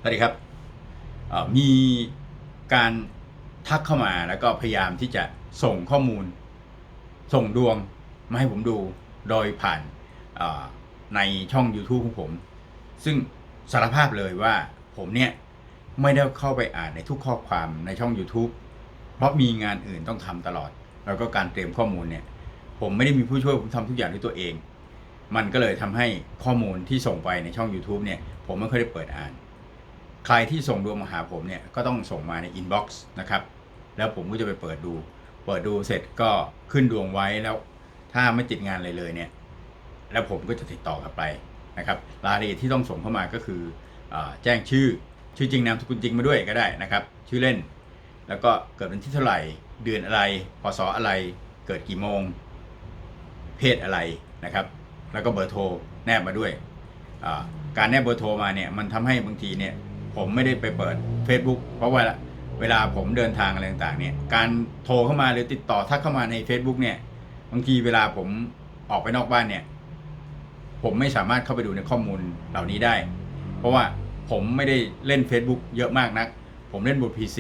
สวัสดีครับมีการทักเข้ามาแล้วก็พยายามที่จะส่งข้อมูลส่งดวงมาให้ผมดูโดยผ่านในช่อง YouTube ของผมซึ่งสารภาพเลยว่าผมเนี่ยไม่ได้เข้าไปอ่านในทุกข้อความในช่อง YouTube เพราะมีงานอื่นต้องทำตลอดแล้วก็การเตรียมข้อมูลเนี่ยผมไม่ได้มีผู้ช่วยผมทำทุกอย่างด้วยตัวเองมันก็เลยทำให้ข้อมูลที่ส่งไปในช่อง YouTube เนี่ยผมไม่ค่อยได้เปิดอ่านใครที่ส่งดวงมาหาผมเนี่ยก็ต้องส่งมาในอินบ็อกซ์นะครับแล้วผมก็จะไปเปิดดูเสร็จก็ขึ้นดวงไว้แล้วถ้าไม่ติดงานอะไรเลยเนี่ยแล้วผมก็จะติดต่อกลับไปนะครับรายละเอียดที่ต้องส่งเข้ามาก็คือแจ้งชื่อจริงนามสกุลจริงมาด้วยก็ได้นะครับชื่อเล่นแล้วก็เกิดวันที่เท่าไหร่เดือนอะไรพศอะไรเกิดกี่โมงเพศอะไรนะครับแล้วก็เบอร์โทรแนบมาด้วยการแนบเบอร์โทรมาเนี่ยมันทำให้บางทีเนี่ยผมไม่ได้ไปเปิด Facebook เพราะว่าเวลาผมเดินทางอะไรต่างๆเนี่ยการโทรเข้ามาหรือติดต่อทักเข้ามาใน Facebook เนี่ยบางทีเวลาผมออกไปนอกบ้านเนี่ยผมไม่สามารถเข้าไปดูในข้อมูลเหล่านี้ได้เพราะว่าผมไม่ได้เล่น Facebook เยอะมากนักผมเล่นบน PC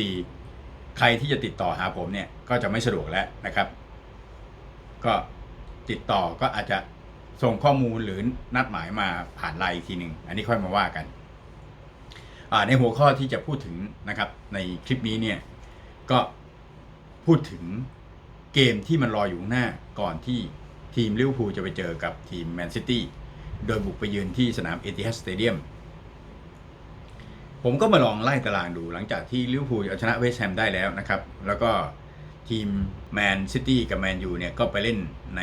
ใครที่จะติดต่อหาผมเนี่ยก็จะไม่สะดวกแล้วนะครับก็ติดต่อก็อาจจะส่งข้อมูลหรือนัดหมายมาผ่านไลน์ทีหนึ่งอันนี้ค่อยมาว่ากันในหัวข้อที่จะพูดถึงนะครับในคลิปนี้เนี่ยก็พูดถึงเกมที่มันรออยู่ข้างหน้าก่อนที่ทีมลิเวอร์พูลจะไปเจอกับทีมแมนซิตี้โดยบุกไปยืนที่สนามเอติฮัดสเตเดียมผมก็มาลองไล่ตารางดูหลังจากที่ลิเวอร์พูลเอาชนะเวสต์แฮมได้แล้วนะครับแล้วก็ทีมแมนซิตี้กับแมนยูเนี่ยก็ไปเล่นใน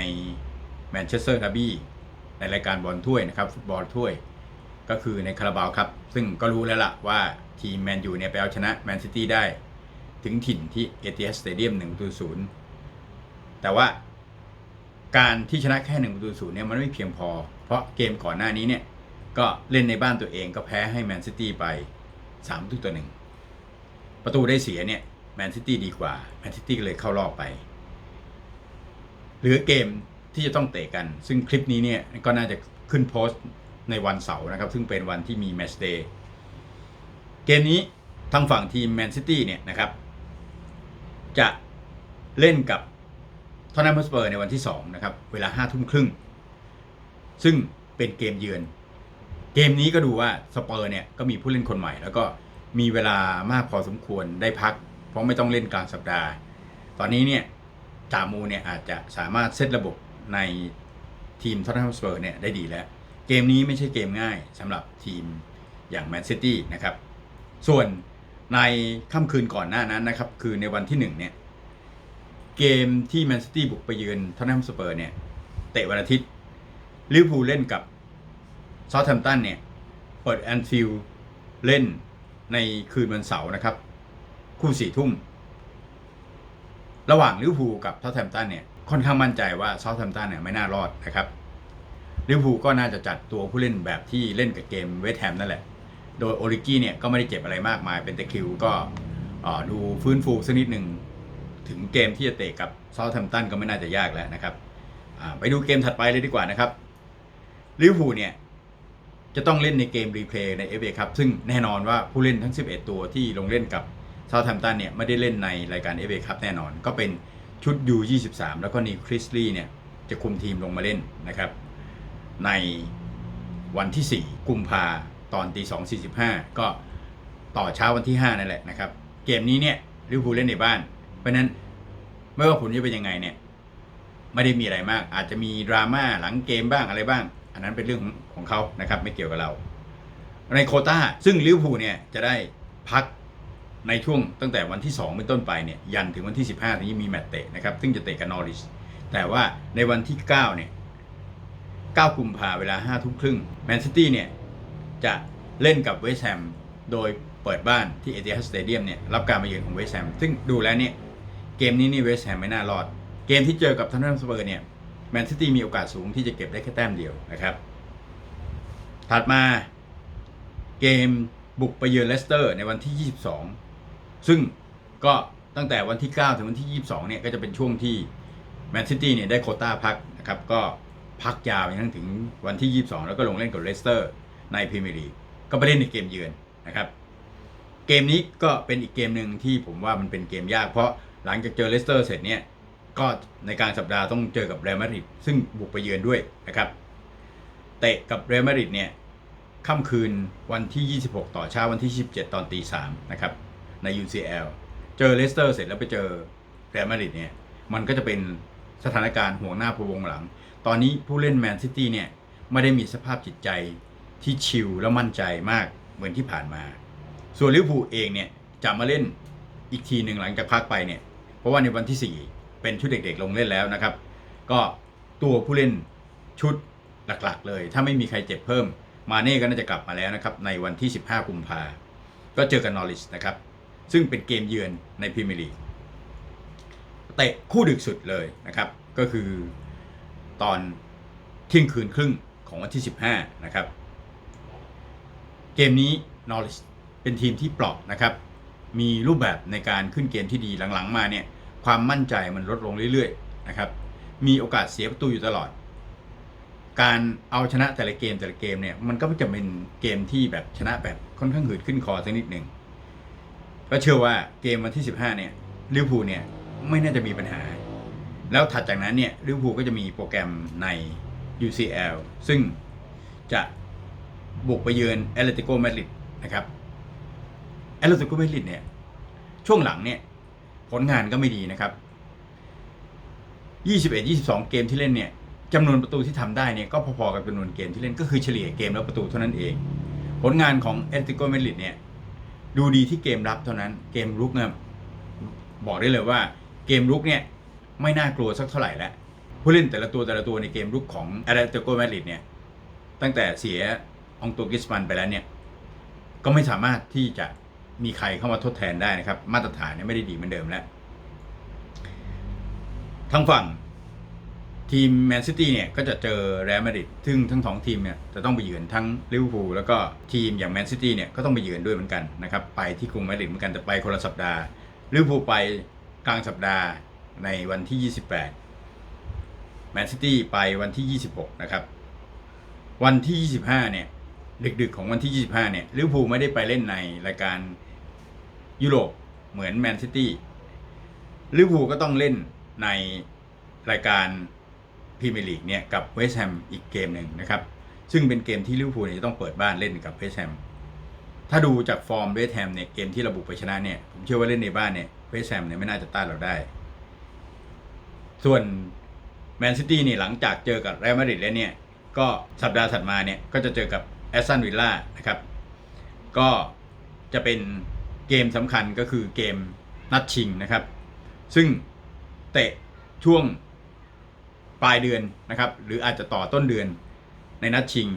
แมนเชสเตอร์ดาร์บี้ในรายการบอลถ้วยนะครับฟุตบอลถ้วยก็คือในคาราบาวครับซึ่งก็รู้แล้วล่ะว่าทีมแมนยูเนี่ยไปเอาชนะแมนซิตี้ได้ถึงถิ่นที่เอติฮัดสเตเดียม1-0แต่ว่าการที่ชนะแค่1-0เนี่ยมันไม่เพียงพอเพราะเกมก่อนหน้านี้เนี่ยก็เล่นในบ้านตัวเองก็แพ้ให้แมนซิตี้ไป3-1ประตูได้เสียเนี่ยแมนซิตี้ดีกว่าแมนซิตี้ก็เลยเข้ารอบไปเหลือเกมที่จะต้องเตะกันซึ่งคลิปนี้เนี่ยก็น่าจะขึ้นโพสต์ในวันเสาร์นะครับซึ่งเป็นวันที่มีแมตช์เดย์เกมนี้ทางฝั่งทีมแมนซิตี้เนี่ยนะครับจะเล่นกับท็อตแนมฮอตสเปอร์ในวันที่2นะครับเวลา 5:30 นซึ่งเป็นเกมเยือนเกมนี้ก็ดูว่าสเปอร์เนี่ยก็มีผู้เล่นคนใหม่แล้วก็มีเวลามากพอสมควรได้พักเพราะไม่ต้องเล่นกลางสัปดาห์ตอนนี้เนี่ยจามูเนี่ยอาจจะสามารถเซตระบบในทีมท็อตแนมฮอตสเปอร์เนี่ยได้ดีแล้วเกมนี้ไม่ใช่เกมง่ายสำหรับทีมอย่างแมนซิตี้นะครับส่วนในค่ำคืนก่อนหน้านั้นนะครับคือในวันที่1เนี่ยเกมที่แมนซิตี้บุกไปเยือนท็อตแนมฮอตสเปอร์เนี่ยเตะวันอาทิตย์ลิเวอร์พูลเล่นกับเซาท์แฮมป์ตันเนี่ยเปิดแอนฟิลด์เล่นในคืนวันเสาร์นะครับคู่4 ทุ่มระหว่างลิเวอร์พูลกับเซาท์แฮมป์ตันเนี่ยค่อนข้างมั่นใจว่าเซาท์แฮมป์ตันเนี่ยไม่น่ารอดนะครับลิเวอร์พูลก็น่าจะจัดตัวผู้เล่นแบบที่เล่นกับเกมเวสต์แฮมนั่นแหละโดยโอริกี้เนี่ยก็ไม่ได้เจ็บอะไรมากมายเป็นตะคริวก็ดูฟื้นฟูสักนิดหนึ่งถึงเกมที่จะเตะกับเซาท์แฮมป์ตันก็ไม่น่าจะยากแล้วนะครับไปดูเกมถัดไปเลยดีกว่านะครับลิเวอร์พูลเนี่ยจะต้องเล่นในเกมรีเพลย์ใน FA ครับซึ่งแน่นอนว่าผู้เล่นทั้ง11ตัวที่ลงเล่นกับเซาท์แฮมป์ตันเนี่ยไม่ได้เล่นในรายการ FA ครับแน่นอนก็เป็นชุด U23 แล้วก็นิวคริสลีย์เนี่ยจะคุมทีมลงมาเล่นนะครับในวันที่4 กุมภาตอน 2:45 ก็ต่อเช้าวันที่5นั่นแหละนะครับเกมนี้เนี่ยลิเวอร์พูลเล่นในบ้านเพราะนั้นไม่ว่าผลจะเป็นยังไงเนี่ยไม่ได้มีอะไรมากอาจจะมีดราม่าหลังเกมบ้างอะไรบ้างอันนั้นเป็นเรื่องของเขานะครับไม่เกี่ยวกับเราในโควต้าซึ่งลิเวอร์พูลเนี่ยจะได้พักในช่วงตั้งแต่วันที่2เป็นต้นไปเนี่ยยันถึงวันที่15นี้มีแมตช์เตะนะครับซึ่งจะเตะกับนอริชแต่ว่าในวันที่9เนี่ย9 กุมภาพันธ์เวลา 5:30 นแมนซิตี้เนี่ยจะเล่นกับเวสต์แฮมโดยเปิดบ้านที่เอติฮัดสเตเดียมเนี่ยรับการมาเยือนของเวสต์แฮมซึ่งดูแล้วเนี่ยเกมนี้นี่เวสต์แฮมไม่น่ารอดเกมที่เจอกับท็อตแนมฮอตสเปอร์เนี่ยแมนซิตี้มีโอกาสสูงที่จะเก็บได้แค่แต้มเดียวนะครับถัดมาเกมบุกไปเยือนเลสเตอร์ในวันที่22ซึ่งก็ตั้งแต่วันที่9ถึงวันที่22เนี่ยก็จะเป็นช่วงที่แมนซิตี้เนี่ยได้โควต้าพักนะครับก็พักยาวจนถึงวันที่22แล้วก็ลงเล่นกับเลสเตอร์ในพรีเมียร์ลีกก็ไปเล่นในเกมเยือนนะครับ เกมนี้ก็เป็นอีกเกมหนึ่งที่ผมว่ามันเป็นเกมยากเพราะหลังจากเจอเลสเตอร์เสร็จเนี่ยก็ในกลางสัปดาห์ต้องเจอกับเรอัลมาดริดซึ่งบุกไปเยือนด้วยนะครับเตะกับเรอัลมาดริดเนี่ยค่ำคืนวันที่26ต่อเช้าวันที่27ตอนตี3นะครับใน UCL เจอเลสเตอร์เสร็จแล้วไปเจอเรอัลมาดริดเนี่ยมันก็จะเป็นสถานการณ์ห่วงหน้าพะวงหลังตอนนี้ผู้เล่นแมนซิตี้เนี่ยไม่ได้มีสภาพจิตใจที่ชิลและมั่นใจมากเหมือนที่ผ่านมาส่วนลิเวอร์พูลเองเนี่ยจะมาเล่นอีกทีหนึ่งหลังจากพักไปเนี่ยเพราะว่าในวันที่4เป็นชุดเด็กๆลงเล่นแล้วนะครับก็ตัวผู้เล่นชุดหลักๆเลยถ้าไม่มีใครเจ็บเพิ่มมาเน่ก็น่าจะกลับมาแล้วนะครับในวันที่15กุมภาพันธ์ก็เจอกันนอริชนะครับซึ่งเป็นเกมเยือนในพรีเมียร์ลีกเตะคู่ดึกสุดเลยนะครับก็คือตอนเที่ยงคืนครึ่งของวันที่15นะครับเกมนี้นอริชเป็นทีมที่เปราะนะครับมีรูปแบบในการขึ้นเกมที่ดีหลังๆมาเนี่ยความมั่นใจมันลดลงเรื่อยๆนะครับมีโอกาสเสียประตูอยู่ตลอดการเอาชนะแต่ละเกมเนี่ยมันก็จะเป็นเกมที่แบบชนะแบบค่อนข้างหืดขึ้นคอสักนิดหนึ่งก็เชื่อว่าเกมวันที่15เนี่ยลิเวอร์พูลเนี่ยไม่น่าจะมีปัญหาแล้วถัดจากนั้นเนี่ยลิเวอร์พูลก็จะมีโปรแกรมใน UCL ซึ่งจะบุกไปเยือนแอตเลติโกมาดริดนะครับแอตเลติโกมาดริดเนี่ยช่วงหลังเนี่ยผลงานก็ไม่ดีนะครับ21-22 เกมที่เล่นเนี่ยจำนวนประตูที่ทำได้เนี่ยก็พอๆกับจำนวนเกมที่เล่นก็คือเฉลี่ยเกมละประตูเท่านั้นเองผลงานของแอตเลติโกมาดริดเนี่ยดูดีที่เกมรับเท่านั้นเกมรุกเนี่ยบอกได้เลยว่าเกมรุกเนี่ยไม่น่ากลัวสักเท่าไหร่แล้วผู้เล่นแต่ละตัวในเกมรุกของแอตเลติโกมาดริดเนี่ยตั้งแต่เสียองโตกิสมันไปแล้วเนี่ยก็ไม่สามารถที่จะมีใครเข้ามาทดแทนได้นะครับมาตรฐานเนี่ยไม่ได้ดีเหมือนเดิมแล้วทั้งฝั่งทีมแมนซิตี้เนี่ยก็จะเจอเรอัลมาดริดซึ่งทั้งสองทีมเนี่ยจะต้องไปเยือนทั้งลิเวอร์พูลแล้วก็ทีมอย่างแมนซิตี้เนี่ยก็ต้องไปเยือนด้วยเหมือนกันนะครับไปที่กรุงมาดริดเหมือนกันแต่ไปคนละสัปดาห์ลิเวอร์พูลไปกลางสัปดาห์ในวันที่28แมนซิตี้ไปวันที่26นะครับวันที่25เนี่ยดึกๆของวันที่25เนี่ยลิเวอร์พูลไม่ได้ไปเล่นในรายการยุโรปเหมือนแมนซิตี้ลิเวอร์พูลก็ต้องเล่นในรายการพรีเมียร์ลีกเนี่ยกับเวสต์แฮมอีกเกมหนึ่งนะครับซึ่งเป็นเกมที่ลิเวอร์พูลจะต้องเปิดบ้านเล่นกับเวสต์แฮมถ้าดูจากฟอร์มเวสต์แฮมเนี่ยเกมที่เราบุกไปชนะเนี่ยผมเชื่อว่าเล่นในบ้านเนี่ยเวสต์แฮมเนี่ยไม่น่าจะต้านเราได้ส่วนแมนซิตี้นี่หลังจากเจอกับเรอัลมาดริดแล้วเนี่ยก็สัปดาห์ถัดมาเนี่ยก็จะเจอกับแอสตันวิลล่านะครับก็จะเป็นเกมสำคัญก็คือเกมนัดชิงนะครับซึ่งเตะช่วงปลายเดือนนะครับหรืออาจจะต่อต้นเดือนในนัดชิง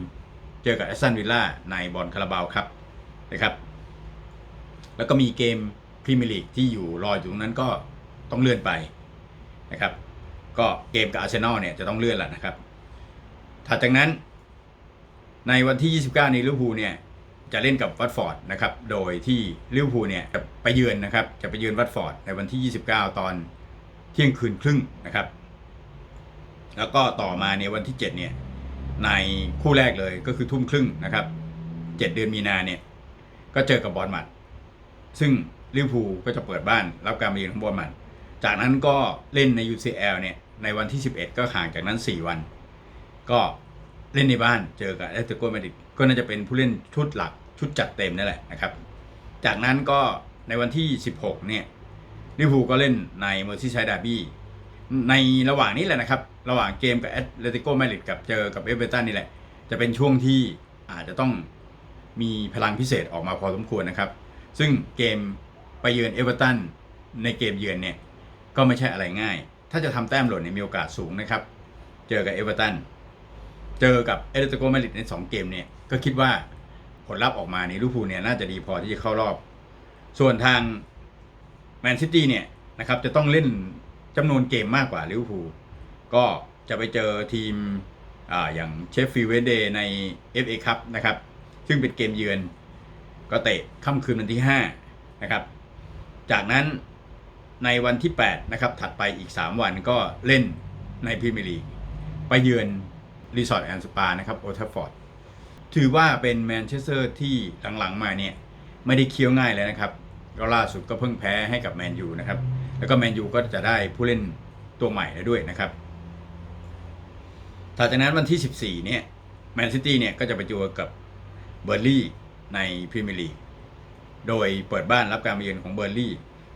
เจอกับแอสตันวิลล่าในบอลคาราบาวครับนะครับแล้วก็มีเกมพรีเมียร์ลีกที่อยู่รออยู่ตรงนั้นก็ต้องเลื่อนไปนะครับก็เกมกับอาร์เซนอลเนี่ยจะต้องเลื่อนแล้วนะครับถัดจากนั้นในวันที่29นี้ลิเวอร์พูลเนี่ยจะเล่นกับวัตฟอร์ดนะครับโดยที่ลิเวอร์พูลเนี่ยจะไปเยือนนะครับจะไปเยือนวัตฟอร์ดในวันที่29ตอนเที่ยงคืนครึ่งนะครับแล้วก็ต่อมาในวันที่7เนี่ยในคู่แรกเลยก็คือทุ่มครึ่งนะครับ7เดือนมีนาเนี่ยก็เจอกับบอร์นมัธซึ่งลิเวอร์พูลก็จะเปิดบ้านรับการมาเยือนของบอร์นมัธจากนั้นก็เล่นใน UCL เนี่ยในวันที่11ก็ห่างจากนั้น4วันก็เล่นในบ้านเจอกับแอตเลติโกมาดริดก็น่าจะเป็นผู้เล่นชุดหลักชุดจัดเต็มนั่นแหละนะครับจากนั้นก็ในวันที่16เนี่ยลิเวอร์พูลก็เล่นในเมอร์ซีไซด์ดาร์บี้ในระหว่างนี้แหละนะครับระหว่างเกมกับแอตเลติโกมาดริดกับเจอกับเอเวอร์ตันนี่แหละจะเป็นช่วงที่อาจจะต้องมีพลังพิเศษออกมาพอสมควรนะครับซึ่งเกมไปเยือนเอเวอร์ตันในเกมเยือนเนี่ยก็ไม่ใช่อะไรง่ายถ้าจะทำแต้มหล่นเนี่ยมีโอกาสสูงนะครับเจอกับเอเวอร์ตันเจอกับแอตเลติโกมาดริดใน2เกมเนี่ยก็คิดว่าผลลัพธ์ออกมาในลิเวอร์พูลเนี่ยน่าจะดีพอที่จะเข้ารอบส่วนทางแมนซิตี้เนี่ยนะครับจะต้องเล่นจำนวนเกมมากกว่าลิเวอร์พูลก็จะไปเจอทีมอย่างเชฟฟิลด์เวดเดย์ใน FA คัพนะครับซึ่งเป็นเกมเยือนก็เตะค่ำคืนวันที่5นะครับจากนั้นในวันที่8นะครับถัดไปอีก3วันก็เล่นในพรีเมียร์ลีกไปเยือนรีสอร์ทแอนด์สปานะครับโอลด์แทรฟฟอร์ดถือว่าเป็นแมนเชสเตอร์ที่หลังๆมาเนี่ย ไม่ได้เคี้ยวง่ายเลยนะครับก็ล่าสุดก็เพิ่งแพ้ให้กับแมนยูนะครับแล้วก็แมนยูก็จะได้ผู้เล่นตัวใหม่แล้วด้วยนะครับถัดจากนั้นวันที่ 14 เนี่ยแมนซิตี้เนี่ยก็จะไปเจอกับเบอร์ลี่ในพรีเมียร์ลีกโดยเปิดบ้านรับการมาเยือนของเบอร์ลี่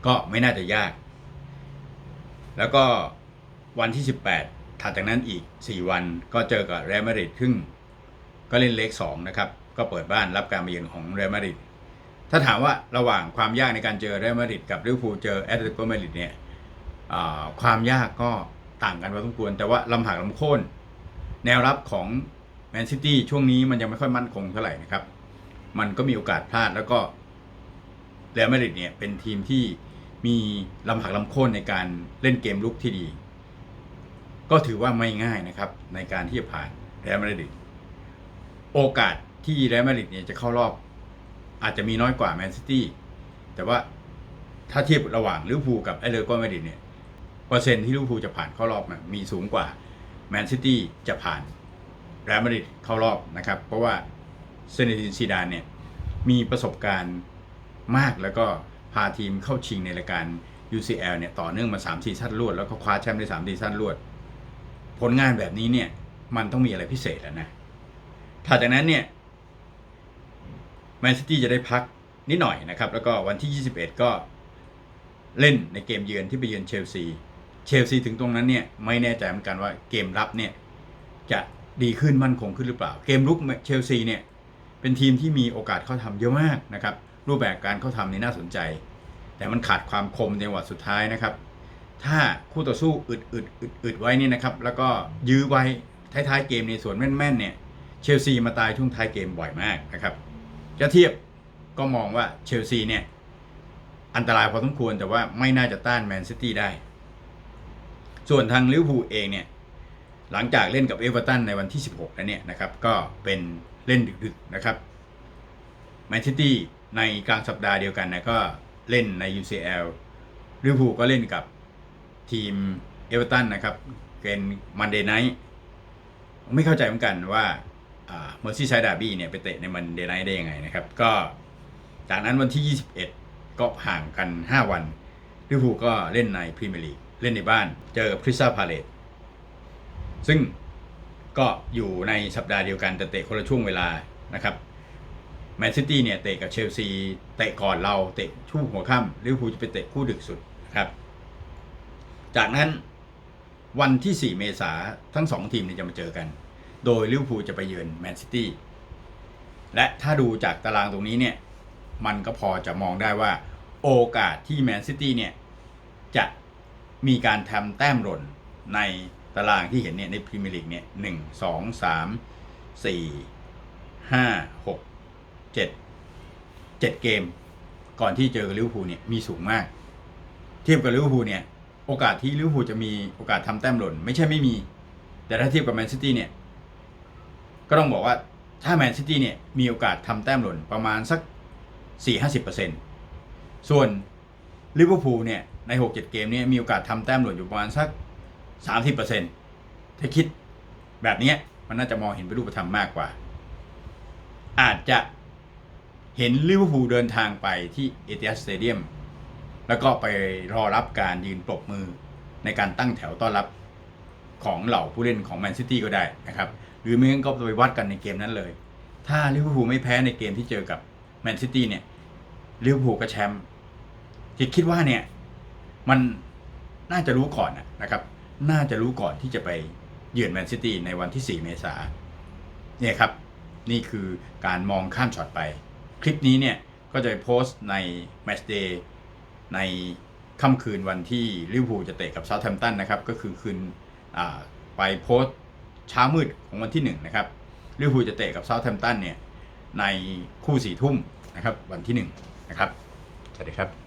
ก็ไม่น่าจะยากแล้วก็วันที่ 18 ถัดจากนั้นอีก 4 วันก็เจอกับเรอัลมาดริดซึ่งก็เล่นเล็ก 2 นะครับก็เปิดบ้านรับการมาเยือนของเรอัลมาดริดถ้าถามว่าระหว่างความยากในการเจอเรอัลมาดริดกับลิเวอร์พูลเจอแอตเลติโกมาดริดเนี่ยความยากก็ต่างกันพอสมควรแต่ว่าลำหักลำโค่นแนวรับของแมนซิตี้ช่วงนี้มันยังไม่ค่อยมั่นคงเท่าไหร่นะครับมันก็มีโอกาสพลาดแล้วก็เรอัลมาดริดเนี่ยเป็นทีมที่มีลำหักลำโค่นในการเล่นเกมลุกที่ดีก็ถือว่าไม่ง่ายนะครับในการที่จะผ่านเรอัลมาดริดโอกาสที่เรอัลมาดริดเนี่ยจะเข้ารอบอาจจะมีน้อยกว่าแมนซิตี้แต่ว่าถ้าเทียบระหว่างลิเวอร์พูลกับแอตเลติโกมาดริดเนี่ยเปอร์เซ็นต์ที่ลิเวอร์พูลจะผ่านเข้ารอบมีสูงกว่าแมนซิตี้จะผ่านเรอัลมาดริดเข้ารอบนะครับเพราะว่าเซเนดินซีดานเนี่ยมีประสบการณ์มากแล้วก็พาทีมเข้าชิงในรายการ UCL เนี่ยต่อเนื่องมา3 ซีซั่นรวดแล้วก็คว้าแชมป์ได้3 ซีซั่นรวดผลงานแบบนี้เนี่ยมันต้องมีอะไรพิเศษแล้วนะถัดจากนั้นเนี่ยแมนซิตี้จะได้พักนิดหน่อยนะครับแล้วก็วันที่ 21 ก็เล่นในเกมเยือนที่ไปเยือนเชลซีถึงตรงนั้นเนี่ยไม่แน่ใจเหมือนกันว่าเกมรับเนี่ยจะดีขึ้นมั่นคงขึ้นหรือเปล่าเกมรุกเชลซีเนี่ยเป็นทีมที่มีโอกาสเข้าทำเยอะมากนะครับรูปแบบการเข้าทำนี่น่าสนใจแต่มันขาดความคมในจังหวะสุดท้ายนะครับถ้าคู่ต่อสู้อึดไว้นี่นะครับแล้วก็ยื้อไว้ท้ายๆเกมในส่วนแม่นๆเนี่ยเชลซีมาตายช่วงท้ายเกมบ่อยมากนะครับจะเทียบก็มองว่าเชลซีเนี่ยอันตรายพอสมควรแต่ว่าไม่น่าจะต้านแมนซิตี้ได้ส่วนทางลิเวอร์พูลเองเนี่ยหลังจากเล่นกับเอเวอร์ตันในวันที่ 16 แล้วเนี่ยนะครับก็เป็นเล่นดึกๆนะครับแมนซิตี้ในกลางสัปดาห์เดียวกันนะก็เล่นใน UCL ลิเวอร์พูลก็เล่นกับทีมเอเวอร์ตันนะครับเป็นมันเดย์ไนท์ไม่เข้าใจเหมือนกันว่าเมอร์ซี่ไซด์ดาร์บี้เนี่ยไปเตะในมันเดย์ไนท์ได้ยังไงนะครับก็จากนั้นวันที่ 21 ก็ห่างกัน 5 วันลิเวอร์พูลก็เล่นในพรีเมียร์ลีกเล่นในบ้านเจอกับคริสตัลพาเลซซึ่งก็อยู่ในสัปดาห์เดียวกันแต่เตะคนละช่วงเวลานะครับแมนซิตี้เนี่ยเตะกับเชลซีเตะก่อนเราเตะช่วงหัวค่ำลิเวอร์พูลจะไปเตะคู่ดึกสุดครับจากนั้นวันที่ 4 เมษายนทั้ง2ทีมจะมาเจอกันโดยลิเวอร์พูลจะไปเยือนแมนซิตี้และถ้าดูจากตารางตรงนี้เนี่ยมันก็พอจะมองได้ว่าโอกาสที่แมนซิตี้เนี่ยจะมีการทำแต้มหล่นในตารางที่เห็นเนี่ยในพรีเมียร์ลีกเนี่ย1 2 3 4 5 6 7 เกมก่อนที่เจอกับลิเวอร์พูลเนี่ยมีสูงมากเทียบกับลิเวอร์พูลเนี่ยโอกาสที่ลิเวอร์พูลจะมีโอกาสทำแต้มหล่นไม่ใช่ไม่มีแต่ถ้าเทียบกับแมนซิตี้เนี่ยก็ต้องบอกว่าถ้าแมนซิตี้เนี่ยมีโอกาสทำแต้มหล่นประมาณสัก 4-50% ส่วนลิเวอร์พูลเนี่ยใน 6-7 เกมนี้มีโอกาสทำแต้มหล่นอยู่ประมาณสัก 30% ถ้าคิดแบบนี้มันน่าจะมองเห็นเป็นรูปธรรมมากกว่าอาจจะเห็นลิเวอร์พูลเดินทางไปที่เอติฮัดสเตเดียมแล้วก็ไปรอรับการยืนปรบมือในการตั้งแถวต้อนรับของเหล่าผู้เล่นของแมนซิตี้ก็ได้นะครับหรือไม่งั้นก็ไปวัดกันในเกมนั้นเลยถ้าลิเวอร์พูลไม่แพ้ในเกมที่เจอกับแมนซิตี้เนี่ยลิเวอร์พูลก็แชมป์คิดว่าเนี่ยมันน่าจะรู้ก่อนนะครับน่าจะรู้ก่อนที่จะไปเยือนแมนซิตี้ในวันที่ 4 เมษายนเนี่ยครับนี่คือการมองข้ามช็อตไปคลิปนี้เนี่ยก็จะโพสต์ในแมตช์เดย์ในค่ำคืนวันที่ลิเวอร์พูลจะเตะกับเซาท์แฮมป์ตันนะครับก็คือคืนไปโพสต์เช้ามืดของวันที่1นะครับลิเวอร์พูลจะเตะกับเซาท์แฮมป์ตันเนี่ยในคู่ 4 ทุ่มนะครับวันที่1นะครับสวัสดีครับ